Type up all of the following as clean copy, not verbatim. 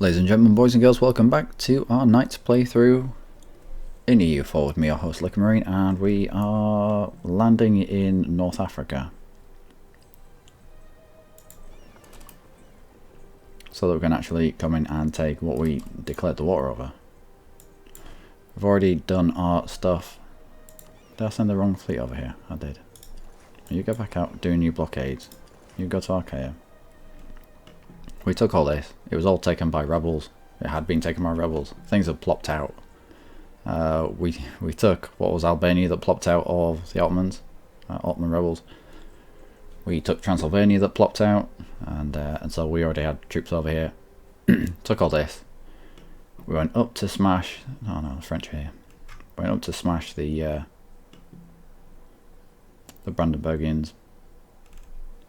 Ladies and gentlemen, boys and girls, welcome back to our night's playthrough in EU4 with me, your host Luckymarine, and we are landing in North Africa so that we can actually come in and take what we declared the water over. We've already done our stuff. Did I send the wrong fleet over here? I did. You go back out, do new blockades. You go to Archaea. We took all this. It was all taken by rebels. It had been taken by rebels. Things had plopped out. We took what was Albania that plopped out of the Ottomans, Ottoman rebels. We took Transylvania that plopped out, and so we already had troops over here. Took all this. We went up to smash. Oh no, the French here. Went up to smash the Brandenburgians.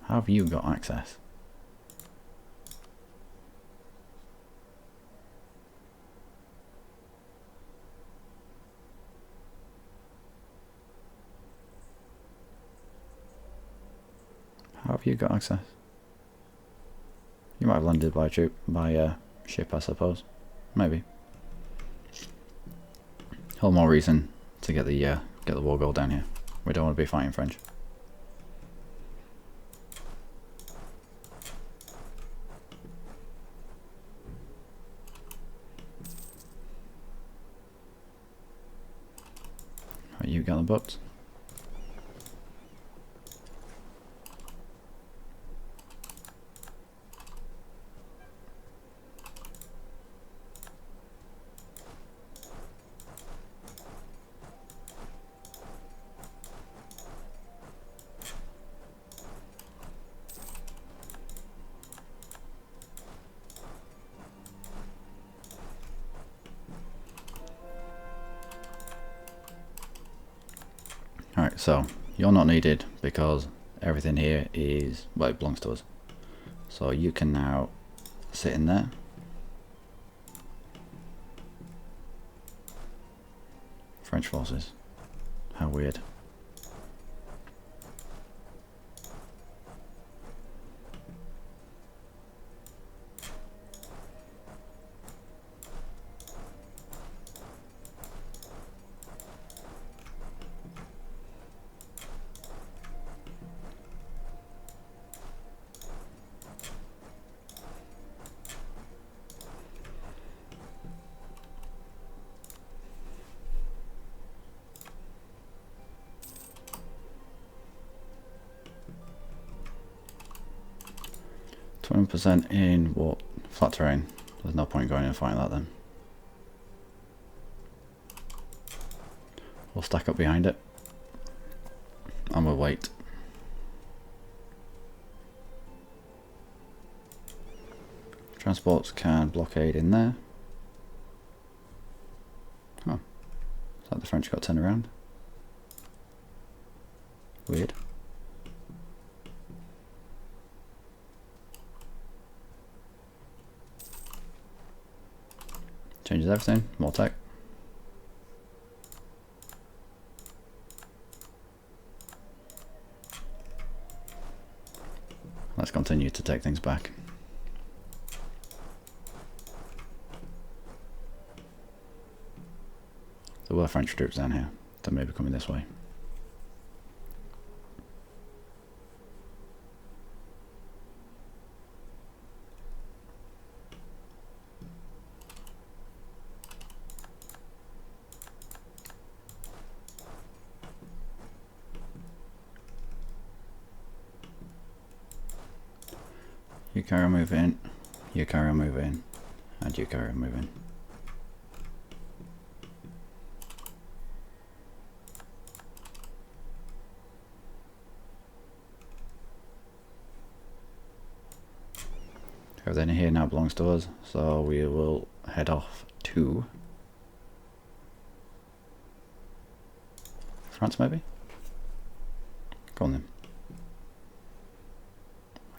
How have you got access? How have you got access? You might have landed by ship, I suppose. Maybe. All more reason to get the war goal down here. We don't want to be fighting French. Right, you got the books. Alright, so you're not needed because everything here is, well, it belongs to us. So you can now sit in there. French forces. How weird. %, in what? Flat terrain. There's no point going and fighting that then. We'll stack up behind it and we'll wait. Transports can blockade in there. Oh, it's like the French got turned around. Weird. Changes everything, more tech. Let's continue to take things back. There were French troops down here that may be coming this way. You carry on moving, you carry on moving, and you carry on moving. Everything here now belongs to us, so we will head off to France maybe? Go on then.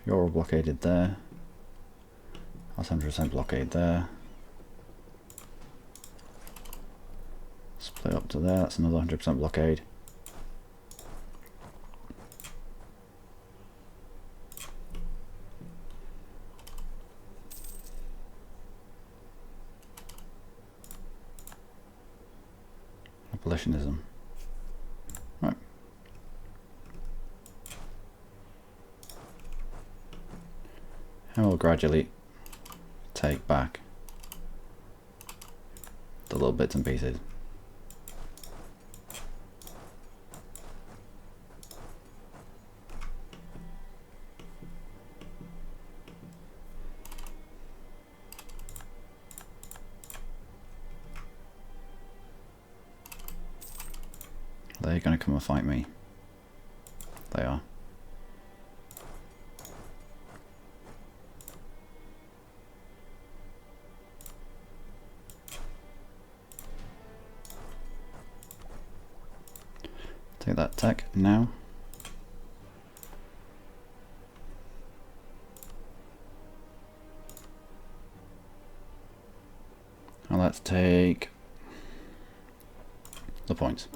You're all blockaded there. That's 100% blockade there. Split up to there, that's another 100% blockade. abolitionism. Right. And we'll gradually take back the little bits and pieces. They're going to come and fight me. They are. Take that tech now. And let's take the points.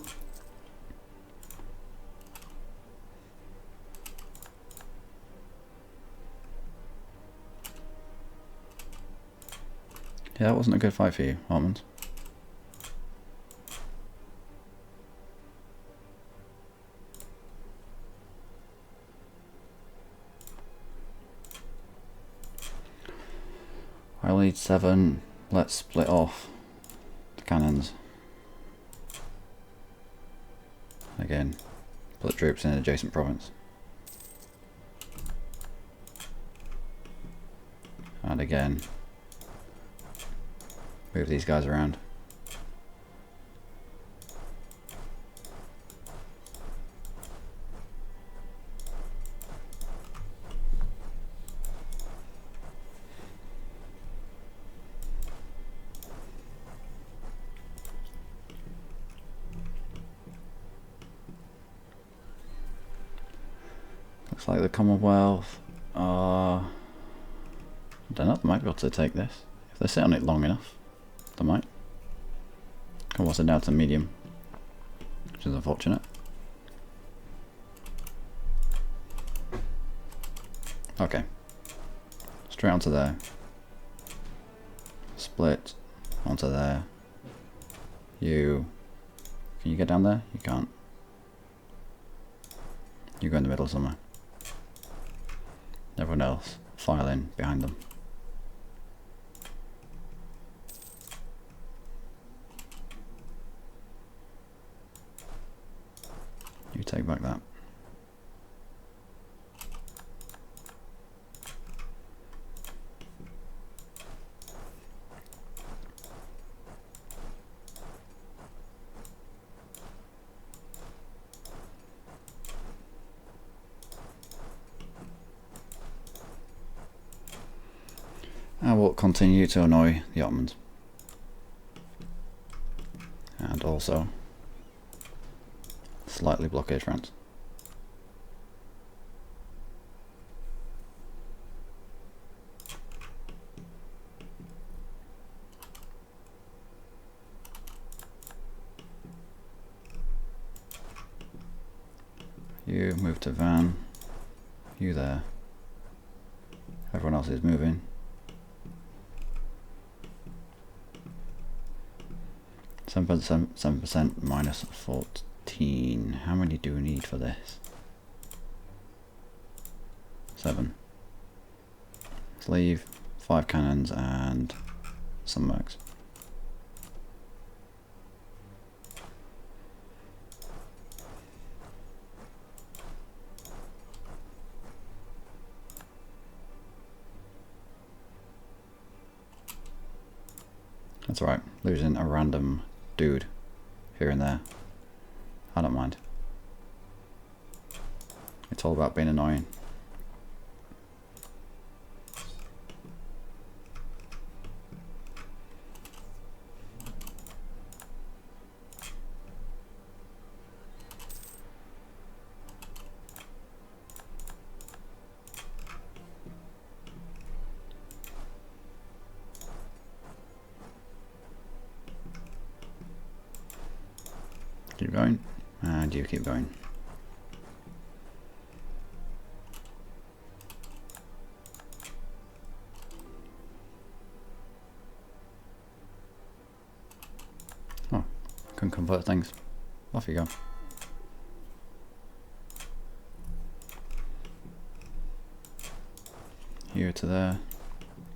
Yeah, that wasn't a good fight for you, Hartmans. I lead 7. Let's split off the cannons. Again, put troops in an adjacent province. And again, move these guys around. Looks like the Commonwealth are... I don't know, they might be able to take this. If they sit on it long enough, they might. Commonwealth's are down to medium, which is unfortunate. Okay. Straight onto there. Split onto there. You... Can you get down there? You can't. You go in the middle somewhere. Everyone else file in behind them. You take back that. I will continue to annoy the Ottomans. And also slightly blockade France. You move to Van. You there. Everyone else is moving. 7% minus 14. How many do we need for this? 7. Let's leave 5 cannons and some mercs. That's alright, losing a random dude here and there. I don't mind. It's all about being annoying. Keep going, and you keep going. Can convert things. Off you go. Here to there.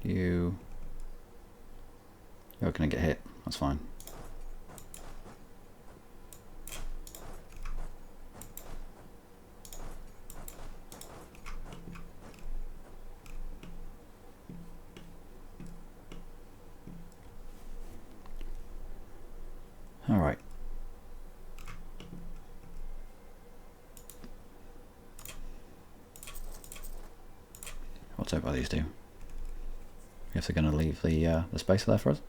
You're gonna get hit. That's fine. All right. What's up by these two? Guess they're going to leave the space there for us.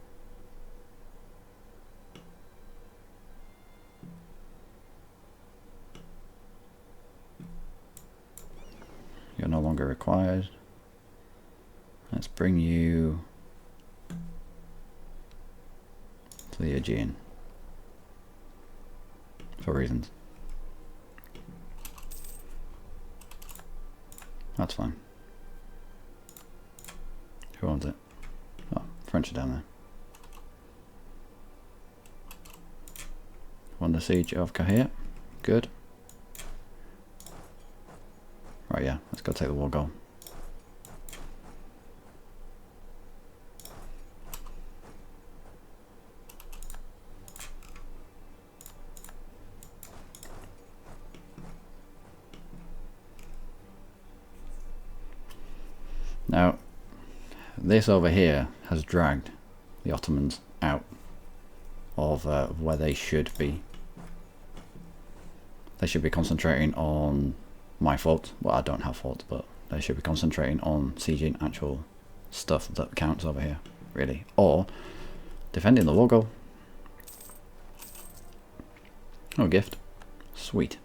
You're no longer required. Let's bring you to the Aegean for reasons. That's fine. Who owns it? Oh, French are down there. Won the siege of Cahir. Good. Right, yeah, let's go take the war goal. Now, this over here has dragged the Ottomans out of where they should be. They should be concentrating on my forts. Well, I don't have forts, but they should be concentrating on sieging actual stuff that counts over here, really. Or defending the war goal. Oh, gift. Sweet.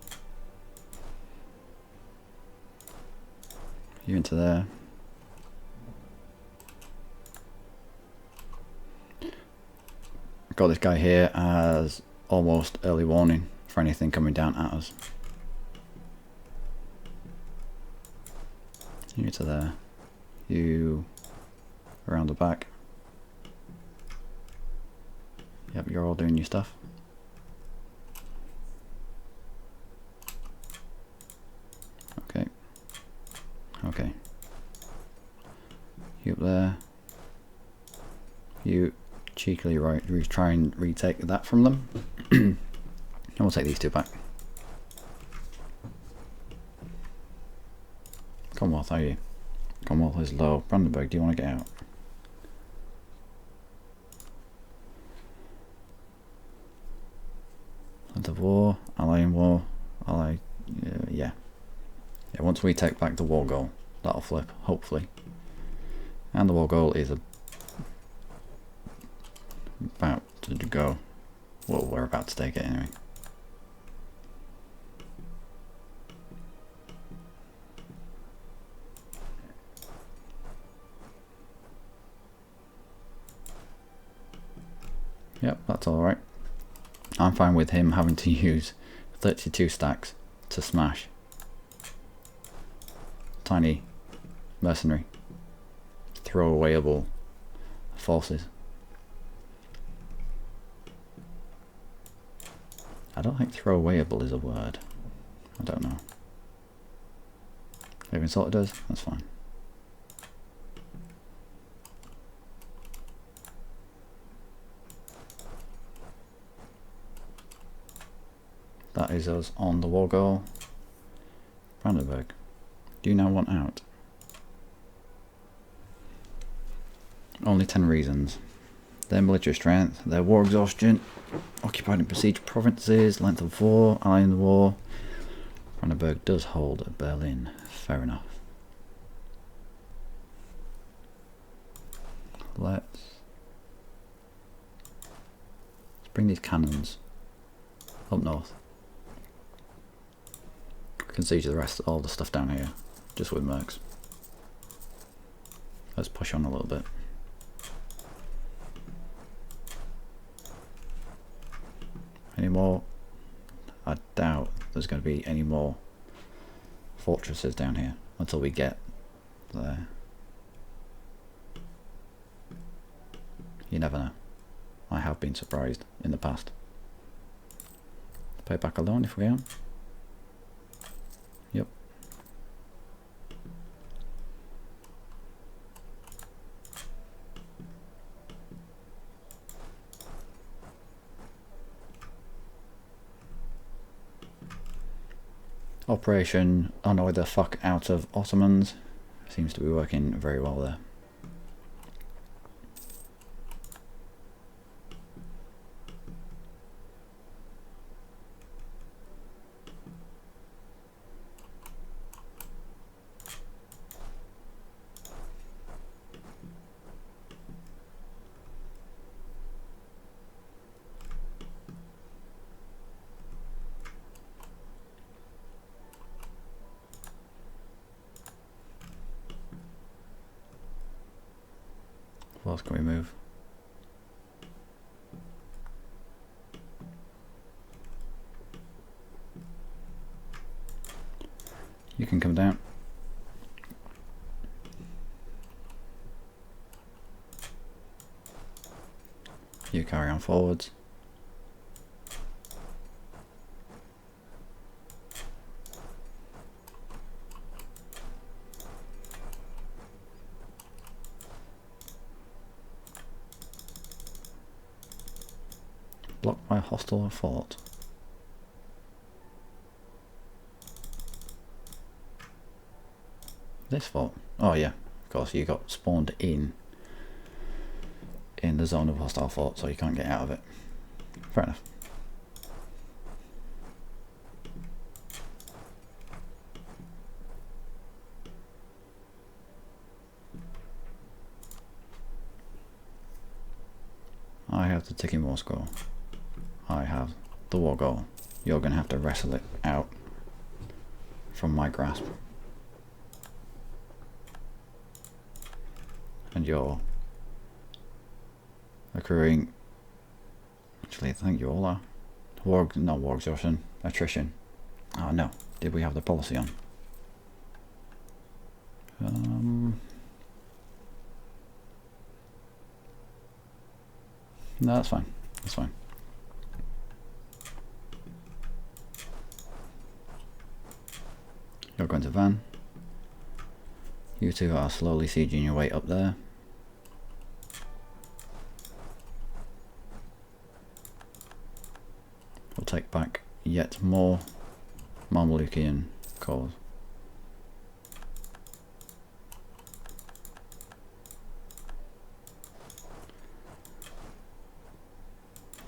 You into there. Got this guy here as almost early warning for anything coming down at us. You to there. You around the back. Yep, you're all doing your stuff. Okay. Okay. You up there. You cheekily try and retake that from them. And we'll take these two back. Commonwealth, are you? Commonwealth is low. Brandenburg, do you want to get out? Land of war, ally in war, ally, yeah. Yeah, once we take back the war goal, that'll flip, hopefully. And the war goal is about to go. Well, we're about to take it anyway. Yep, that's alright. I'm fine with him having to use 32 stacks to smash tiny mercenary throwawayable forces. I don't think throwawayable is a word. I don't know. Maybe it's what it does. That's fine. That is us on the war goal. Brandenburg, do you now want out? Only 10 reasons. Their military strength, their war exhaustion, occupied and besieged provinces, length of war, ally in the war. Brandenburg does hold Berlin. Fair enough. Let's bring these cannons up north. We can siege the rest, all the stuff down here, just with mercs. Let's push on a little bit. Any more? I doubt there's going to be any more fortresses down here until we get there. You never know. I have been surprised in the past. Pay back a loan if we can. Yep. Operation Annoy the Fuck Out of Ottomans seems to be working very well there. What else can we move? You can come down. You carry on forwards. Blocked by hostile fort. This fort? Oh yeah, of course you got spawned in the zone of hostile fort, so you can't get out of it. Fair enough. I have the ticking war score. I have the war goal. You're going to have to wrestle it out from my grasp. And you're accruing... Actually, I think you all are. War exhaustion. Attrition. Oh no. Did we have the policy on? No, that's fine. That's fine. You're going to van. You two are slowly sieging your way up there. We'll take back yet more Mamelukian cores.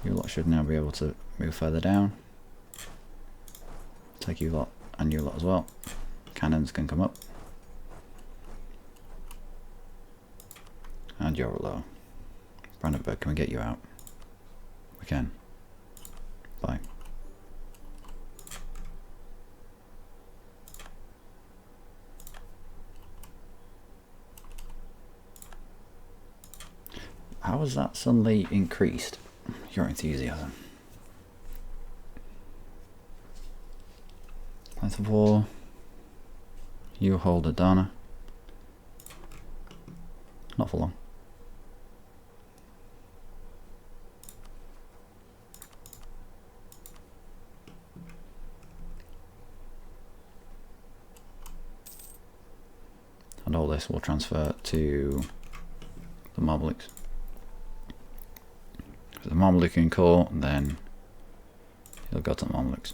You lot should now be able to move further down. Take you lot and you lot as well. Cannons can come up. And you're low. Brandenburg, can we get you out? We can. Bye. How has that suddenly increased your enthusiasm? Length of war. You hold Adana. Not for long. And all this will transfer to the Mamelukes. If the Mamelukian core, then you'll go to the Mamelukes.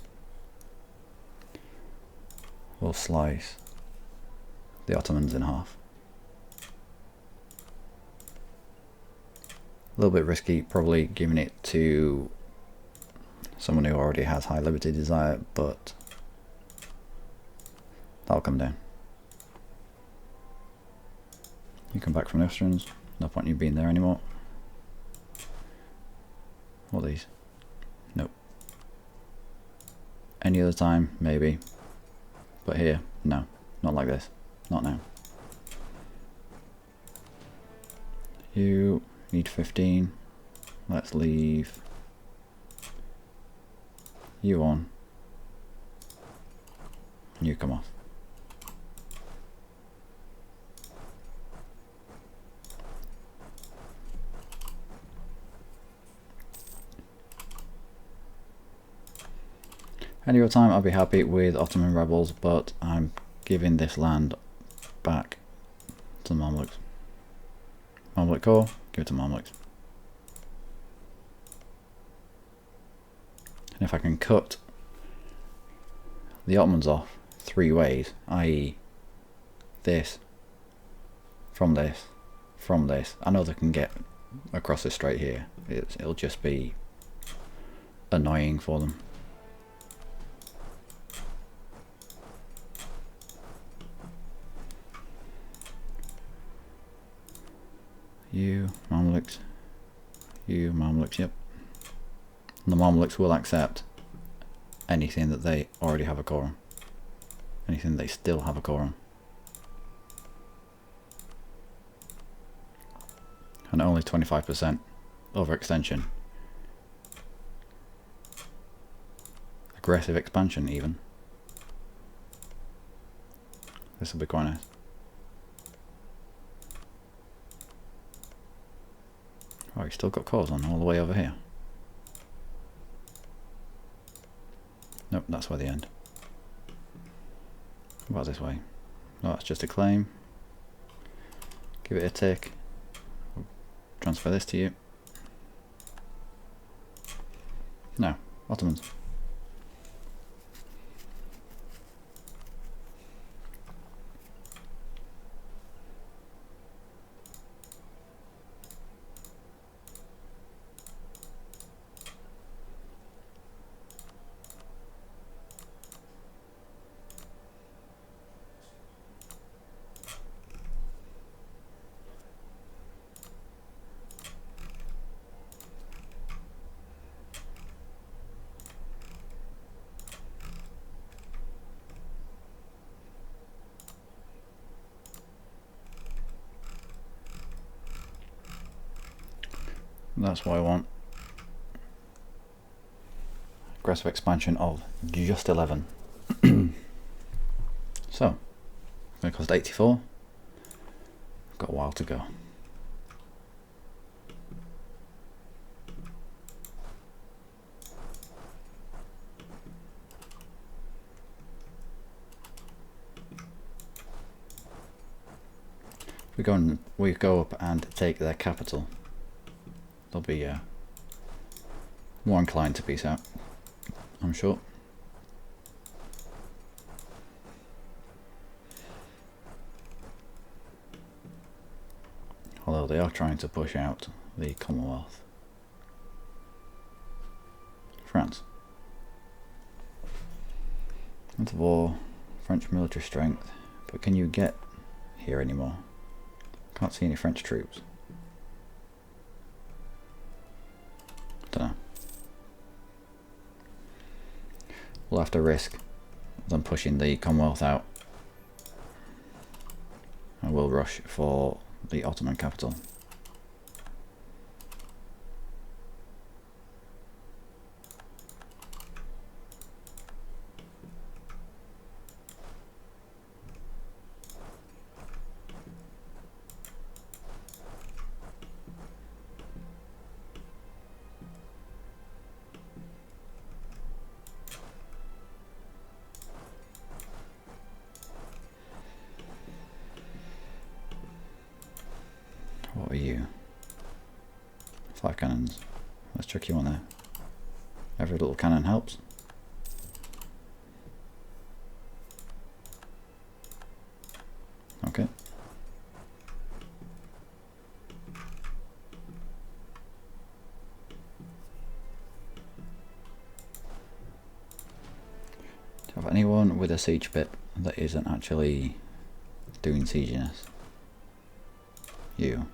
We'll slice the Ottomans in half. A little bit risky, probably giving it to someone who already has high liberty desire, but that'll come down. You come back from the Austrians, no point in you being there anymore. What are these? Nope. Any other time, maybe. But here, no. Not like this. Not now. You need 15. Let's leave you on. You come off. Any other time I'd be happy with Ottoman rebels, but I'm giving this land back to the Mamluks. Mamluk core, give it to Mamluks. And if I can cut the Ottomans off 3 ways, i.e. this, from this, from this, I know they can get across this straight here. It'll just be annoying for them. You Mamluks, yep. And the Mamluks will accept anything that they already have a core on. Anything they still have a core on. And only 25% overextension. Aggressive expansion even. This will be quite nice. Oh, he's still got cores on all the way over here. Nope, that's where they end. What about this way? No, that's just a claim. Give it a tick. Transfer this to you. No, Ottomans. That's what I want. Aggressive expansion of just 11. So, going to cost 84. Got a while to go. We go up and take their capital. They'll be more inclined to peace out, I'm sure. Although they are trying to push out the Commonwealth. France. Into war, French military strength, but can you get here anymore? Can't see any French troops. Dunno. We'll have to risk them pushing the Commonwealth out. And we'll rush for the Ottoman capital. What are you? 5 cannons. Let's chuck you on there. Every little cannon helps. Okay. Do you have anyone with a siege bit that isn't actually doing sieginess? You.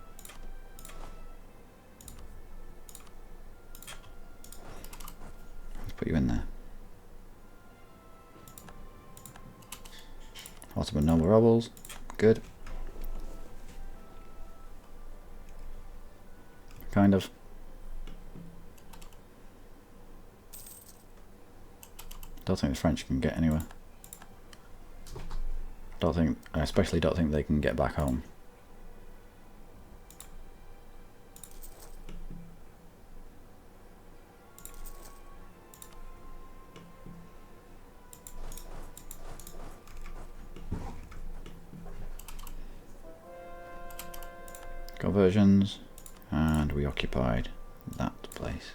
Put you in there. Ottoman noble rebels, good. Kind of. Don't think the French can get anywhere. I especially don't think they can get back home. conversions, and we occupied that place.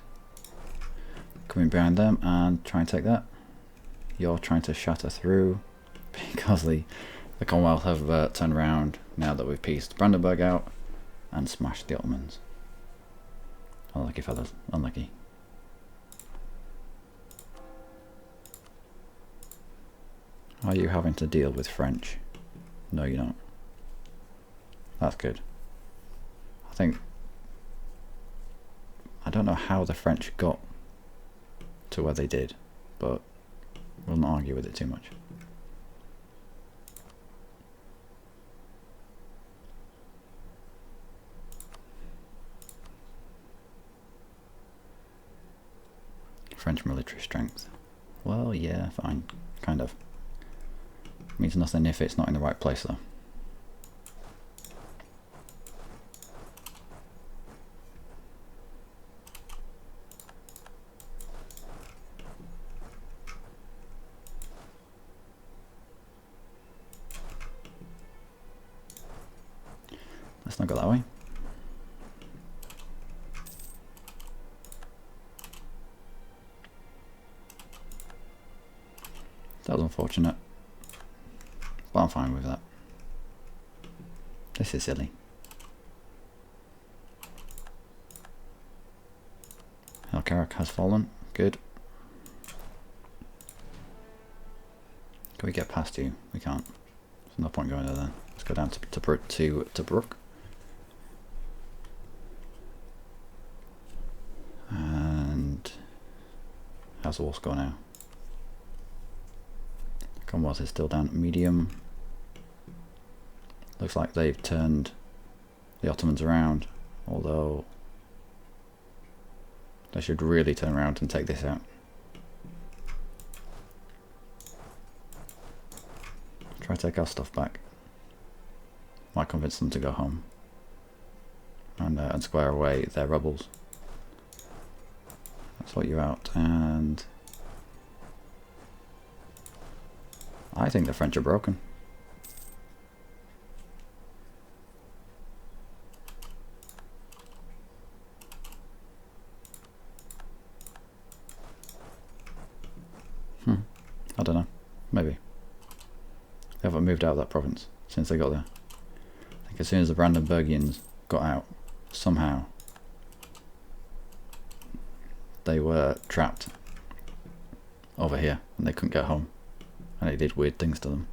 Coming behind them and try and take that. You're trying to shatter through because the Commonwealth have turned around now that we've pieced Brandenburg out and smashed the Ottomans. Unlucky fellas, unlucky. Are you having to deal with French? No, you're not. That's good. I don't know how the French got to where they did, but we'll not argue with it too much. French military strength. Well, yeah, fine. Kind of. Means nothing if it's not in the right place, though. Let's not go that way. That was unfortunate, but I'm fine with that. This is silly. Helkarak has fallen. Good. Can we get past you? We can't. There's no point going there then. Let's go down to Tobruk. And how's the war score now? Commonwealth is still down at medium. Looks like they've turned the Ottomans around, although they should really turn around and take this out. Try to take our stuff back. Might convince them to go home and square away their rebels. Sort you out, and I think the French are broken. I don't know. Maybe. They haven't moved out of that province since they got there. I think as soon as the Brandenburgians got out, somehow they were trapped over here and they couldn't get home, and it did weird things to them.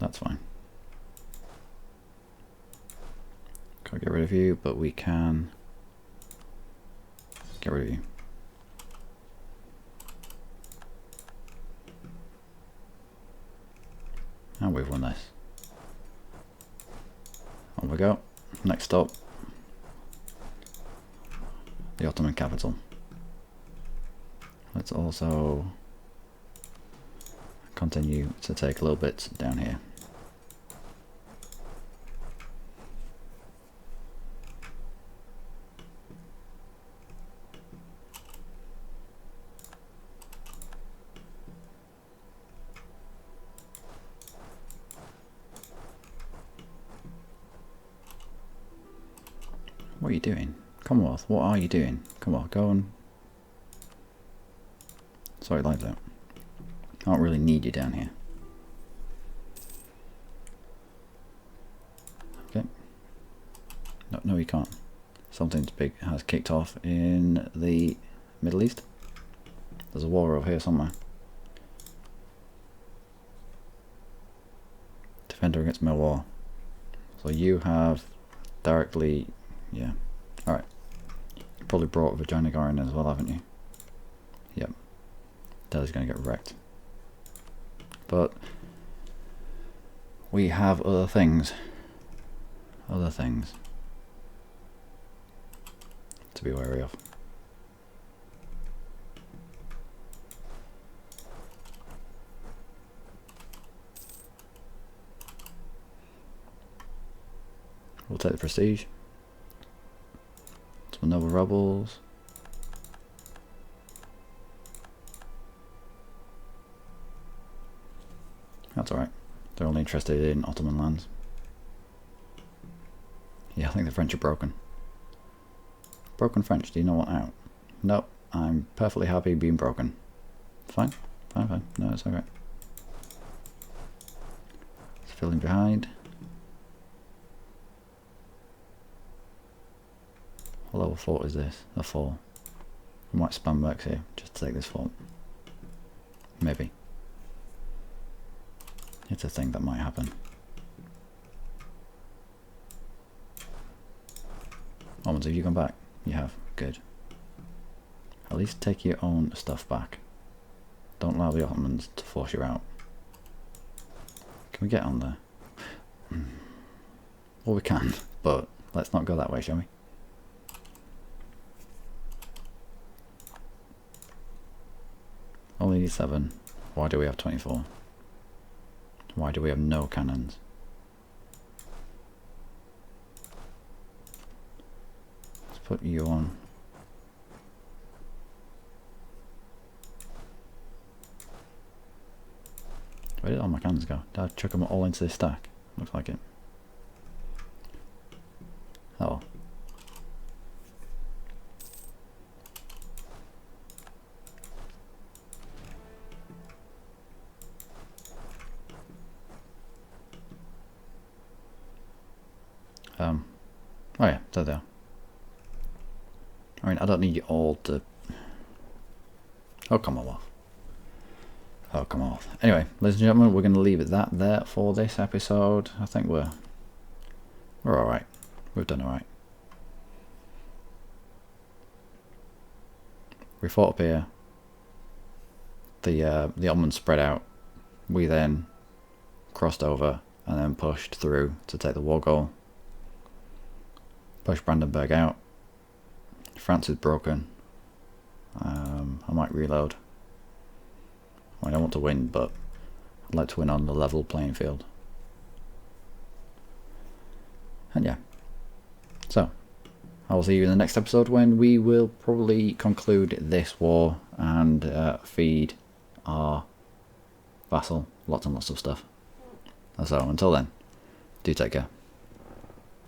That's fine. Can't get rid of you, but we can get rid of you. And we've won this. On we go. Next stop, the Ottoman capital. Let's also continue to take a little bit down here. What are you doing? Commonwealth, what are you doing? Come on, go on. Sorry, lives out. I don't really need you down here. Okay. No, you can't. Something big has kicked off in the Middle East. There's a war over here somewhere. Defender against Milwar. So you have directly... Yeah. Alright. You probably brought Vagina Gorin as well, haven't you? Yep. Delhi's going to get wrecked. But we have other things. Other things to be wary of. We'll take the prestige. Some noble rebels. That's alright. They're only interested in Ottoman lands. Yeah, I think the French are broken. Broken French, do you not want out? Nope, I'm perfectly happy being broken. Fine, fine, fine. No, it's alright. It's filling behind. What level fort is this? A 4. We might spam works here just to take this fort. Maybe. It's a thing that might happen. Ottomans, have you gone back? You have. Good. At least take your own stuff back. Don't allow the Ottomans to force you out. Can we get on there? Well, we can, but let's not go that way, shall we? Only need 7. Why do we have 24? Why do we have no cannons? Let's put you on. Where did all my cannons go? Did I chuck them all into this stack? Looks like it. Oh. Oh yeah, there they are. I mean, I don't need you all to... Oh, come on off. Oh, come off. Anyway, ladies and gentlemen, we're going to leave it there for this episode. I think we're alright. We've done alright. We fought up here. The Ottomans spread out. We then crossed over and then pushed through to take the war goal. Push Brandenburg out. France is broken. I might reload. I mean, I want to win, but I'd like to win on the level playing field. And yeah. So, I will see you in the next episode when we will probably conclude this war and feed our vassal lots and lots of stuff. So, until then, do take care.